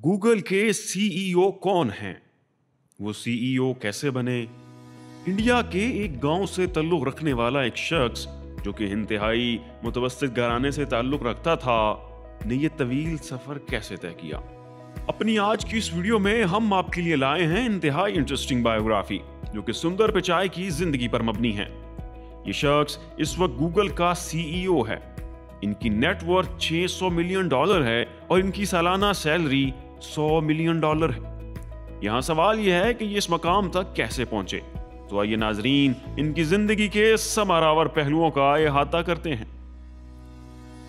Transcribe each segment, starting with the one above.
Google के CEO कौन हैं? वो सीईओ कैसे बने? इंडिया के एक गांव से ताल्लुक रखने वाला एक शख्स जो कि इंतहाई मुतवस्सित घराने से ताल्लुक रखता था ने ये तवील सफर कैसे तय किया? अपनी आज की इस वीडियो में हम आपके लिए लाए हैं इंतहाई इंटरेस्टिंग बायोग्राफी जो कि सुंदर पिचाई की जिंदगी पर मबनी है। ये शख्स इस वक्त गूगल का सीईओ है। इनकी नेटवर्थ $600 मिलियन है और इनकी सालाना सैलरी $100 मिलियन है। यहाँ सवाल यह है कि ये इस मकाम तक कैसे पहुंचे। तो आइए नाजरीन इनकी जिंदगी के समारावर पहलुओं का अहाता करते हैं।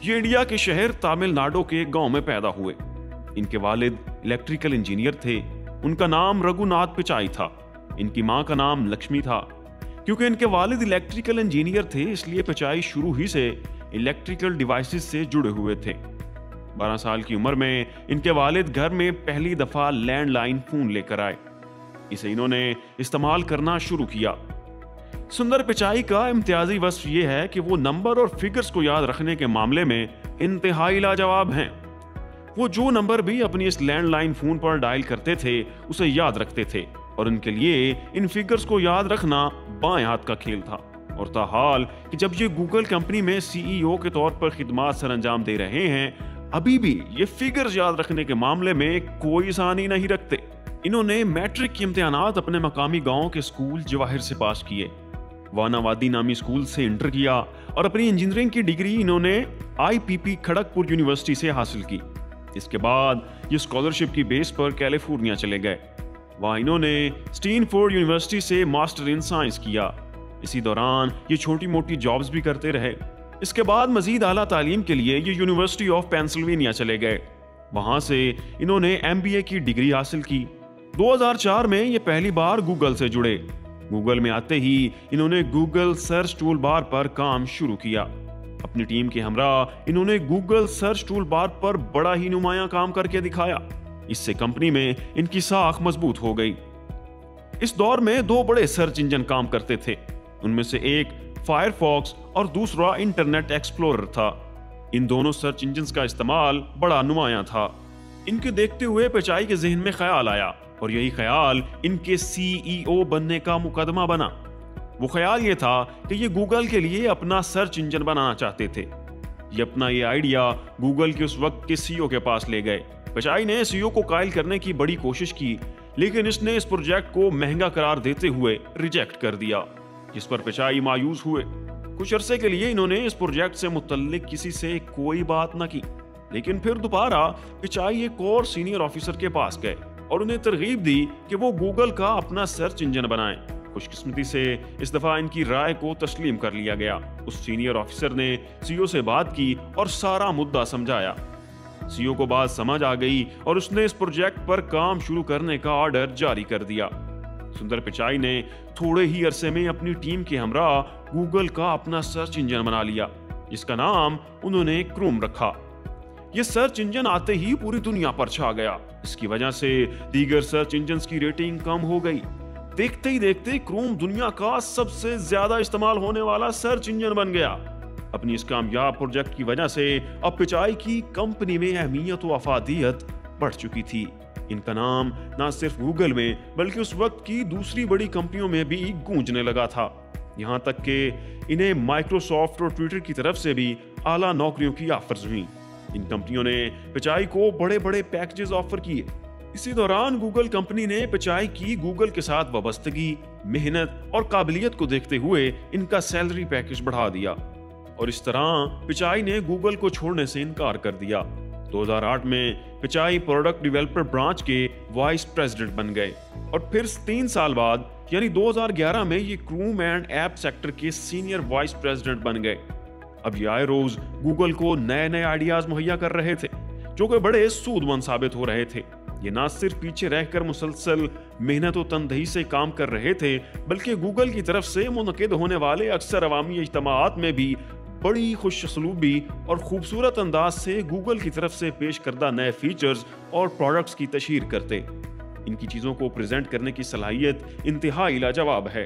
ये इंडिया के शहर तमिलनाडु के एक गांव में पैदा हुए। इनके वालिद इलेक्ट्रिकल इंजीनियर थे। उनका नाम रघुनाथ पिचाई था। इनकी मां का नाम लक्ष्मी था। क्योंकि इनके वालिद इलेक्ट्रिकल इंजीनियर थे इसलिए पिचाई शुरू ही से इलेक्ट्रिकल डिवाइसेस से जुड़े हुए थे। 12 साल की उम्र में इनके वालिद घर में पहली दफा लैंडलाइन फोन लेकर आए। इसे इन्होंने इस्तेमाल करना शुरू किया। सुंदर पिचाई का इम्तियाजी वस्फ यह है कि वो नंबर और फिगर्स को याद रखने के मामले में इंतहाई लाजवाब हैं। वो जो नंबर भी अपनी इस लैंडलाइन फोन पर डायल करते थे उसे याद रखते थे और उनके लिए इन फिगर्स को याद रखना बाएं हाथ का खेल था। और ताहाल कि जब ये गूगल कंपनी में सीईओ के तौर पर खिदमात सर अंजाम दे रहे हैं, अभी भी ये फिगर्स याद रखने के मामले में कोई आसानी नहीं रखते। इन्होंने मैट्रिक के इम्तिहानात अपने मकामी गांव के स्कूल जवाहिर से पास किए। वानावादी नामी स्कूल से इंटर किया और अपनी इंजीनियरिंग की डिग्री इन्होंने IPP खड़गपुर यूनिवर्सिटी से हासिल की। इसके बाद ये स्कॉलरशिप की बेस पर कैलिफोर्निया चले गए। वहां इन्होंने स्टैनफोर्ड यूनिवर्सिटी से मास्टर इन साइंस किया। इसी दौरान ये छोटी मोटी जॉब्स भी करते रहे। इसके बाद मजीद आला तालीम के लिए ये यूनिवर्सिटी ऑफ पेंसिल्वेनिया चले गए। वहां से इन्होंने MBA की डिग्री हासिल की। 2004 में ये पहली बार गूगल से जुड़े। गूगल में आते ही इन्होंने गूगल सर्च टूल बार पर काम शुरू किया। अपनी टीम के हमरा इन्होंने गूगल सर्च टूल बार पर बड़ा ही नुमाया काम करके दिखाया। इससे कंपनी में इनकी साख मजबूत हो गई। इस दौर में दो बड़े सर्च इंजन काम करते थे। उनमें से एक फायरफॉक्स और दूसरा इंटरनेट एक्सप्लोरर था। इन दोनों सर्च इंजन्स का इस्तेमाल बड़ा नुमाया था। इनके देखते हुए पिचाई के जहन में ख्याल आया और यही ख्याल इनके सीईओ बनने का मुकदमा बना। वो ख्याल ये था कि ये गूगल के लिए अपना सर्च इंजन बनाना चाहते थे। ये अपना ये आइडिया गूगल के उस वक्त के सीईओ के पास ले गए। पिचाई ने सीईओ को कायल करने की बड़ी कोशिश की, लेकिन इसने इस प्रोजेक्ट को महंगा करार देते हुए रिजेक्ट कर दिया, जिस पर पिचाई मायूस हुए। कुछ अरसे के लिए इन्होंने इस प्रोजेक्ट से मुतल्लिक किसी से कोई बात न की। लेकिन फिर दोबारा पिचाई एक और सीनियर ऑफिसर के पास गए और उन्हें तरगीब दी कि वो गूगल का अपना सर्च इंजन बनाएं। खुशकिस्मती से इस दफा इनकी राय को तस्लीम कर लिया गया। उस सीनियर ऑफिसर ने सीईओ से बात की और सारा मुद्दा समझाया। सीईओ को बात समझ आ गई और उसने इस प्रोजेक्ट पर काम शुरू करने का ऑर्डर जारी कर दिया। सुंदर पिचाई ने थोड़े ही अरसे में अपनी टीम के हमरा गूगल का अपना सर्च इंजन बना लिया, जिसका नाम उन्होंने क्रोम रखा। यह सर्च इंजन आते ही पूरी दुनिया पर छा गया। इसकी वजह से दीगर सर्च इंजन्स की रेटिंग कम हो गई। देखते ही देखते क्रोम दुनिया का सबसे ज्यादा इस्तेमाल होने वाला सर्च इंजन बन गया। अपनी इस कामयाब प्रोजेक्ट की वजह से अब पिचाई की कंपनी में अहमियत व अफादियत बढ़ चुकी थी। इनका नाम ना सिर्फ गूगल में बल्कि उस वक्त की दूसरी बड़ी कंपनियों में भी गूंजने लगा था। यहाँ तक कि इन्हें माइक्रोसॉफ्ट और ट्विटर की तरफ से भी आला नौकरियों की ऑफर्स हुई। इन कंपनियों ने पिचाई को बड़े बड़े पैकेजेस ऑफर किए। इसी दौरान गूगल कंपनी ने पिचाई की गूगल के साथ वाबस्तगी, मेहनत और काबिलियत को देखते हुए इनका सैलरी पैकेज बढ़ा दिया और इस तरह पिचाई ने गूगल को छोड़ने से इनकार कर दिया। 2008 में पिचाई प्रोडक्ट डेवलपर ब्रांच के वाइस प्रेसिडेंट बन गए और फिर 3 साल बाद यानी 2011 में ये क्रोम एंड ऐप सेक्टर के सीनियर वाइस प्रेसिडेंट बन गए। अब ये आए रोज गूगल को नए नए आइडियाज मुहैया कर रहे थे जो कि बड़े सूदमंद साबित हो रहे थे। ये ना सिर्फ पीछे रहकर मुसलसल मेहनत और तनदही से काम कर रहे थे बल्कि गूगल की तरफ से मुनक़िद होने वाले अक्सर अवामी इज्तिमाआत में भी बड़ी खुशसलूबी और खूबसूरत अंदाज से गूगल की तरफ से पेश करदा नए फीचर्स और प्रोडक्ट्स की तशहीर करते। इनकी चीज़ों को प्रेजेंट करने की सलाहियत इंतहाई लाजवाब है।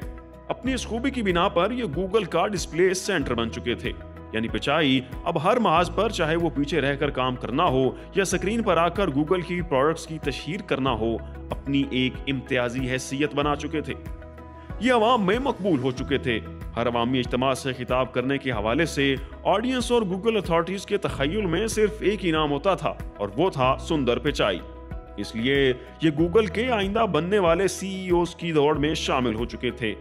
अपनी इस खूबी की बिना पर ये गूगल का डिस्प्ले सेंटर बन चुके थे यानी पिचाई अब हर महाज पर, चाहे वो पीछे रहकर काम करना हो या स्क्रीन पर आकर गूगल की प्रोडक्ट्स की तशहीर करना हो, अपनी एक इम्तियाजी हैसियत बना चुके थे। ये अवाम में मकबूल हो चुके थे। हर अवामी इज्तिमा से खिताब करने के हवाले से ऑडियंस और गूगल अथॉरिटीज के तखय्युल में सिर्फ एक ही नाम होता था, और वो था सुंदर पिचाई। इसलिए ये गूगल के आइंदा बनने वाले सीईओज की दौड़ में शामिल हो चुके थे।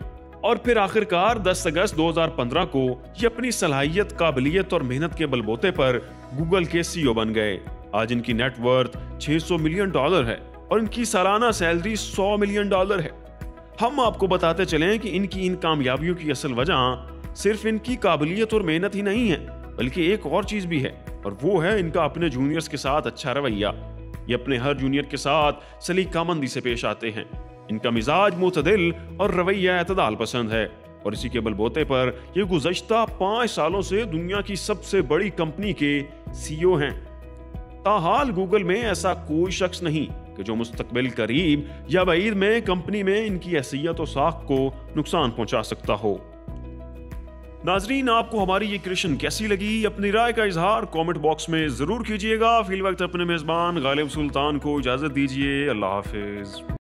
और फिर आखिरकार 10 अगस्त 2015 को ये अपनी सलाहियत, काबिलियत और मेहनत के बलबूते पर गूगल के सीईओ बन गए। आज इनकी नेटवर्थ $600 मिलियन है और इनकी सालाना सैलरी $100 मिलियन है। हम आपको बताते चलें कि इनकी इन कामयाबियों की असल वजह सिर्फ इनकी काबिलियत और मेहनत ही नहीं है, बल्कि एक और चीज भी है, और वो है इनका अपने जूनियर्स के साथ अच्छा रवैया। ये अपने हर जूनियर के साथ सलीकामंदी से पेश आते हैं। इनका मिजाज मुतदिल और रवैया एतदाल पसंद है, और इसी के बलबूते पर ये गुज़श्ता 5 सालों से दुनिया की सबसे बड़ी कंपनी के सीईओ हैं। ताहाल गूगल में ऐसा कोई शख्स नहीं कि जो मुस्तकबिल करीब या बईद में कंपनी में इनकी हैसियत और साख को नुकसान पहुंचा सकता हो। नाजरीन, आपको हमारी ये क्रिएशन कैसी लगी? अपनी राय का इजहार कमेंट बॉक्स में जरूर कीजिएगा। फिल वक्त अपने मेजबान गालिब सुल्तान को इजाजत दीजिए। अल्लाह हाफिज।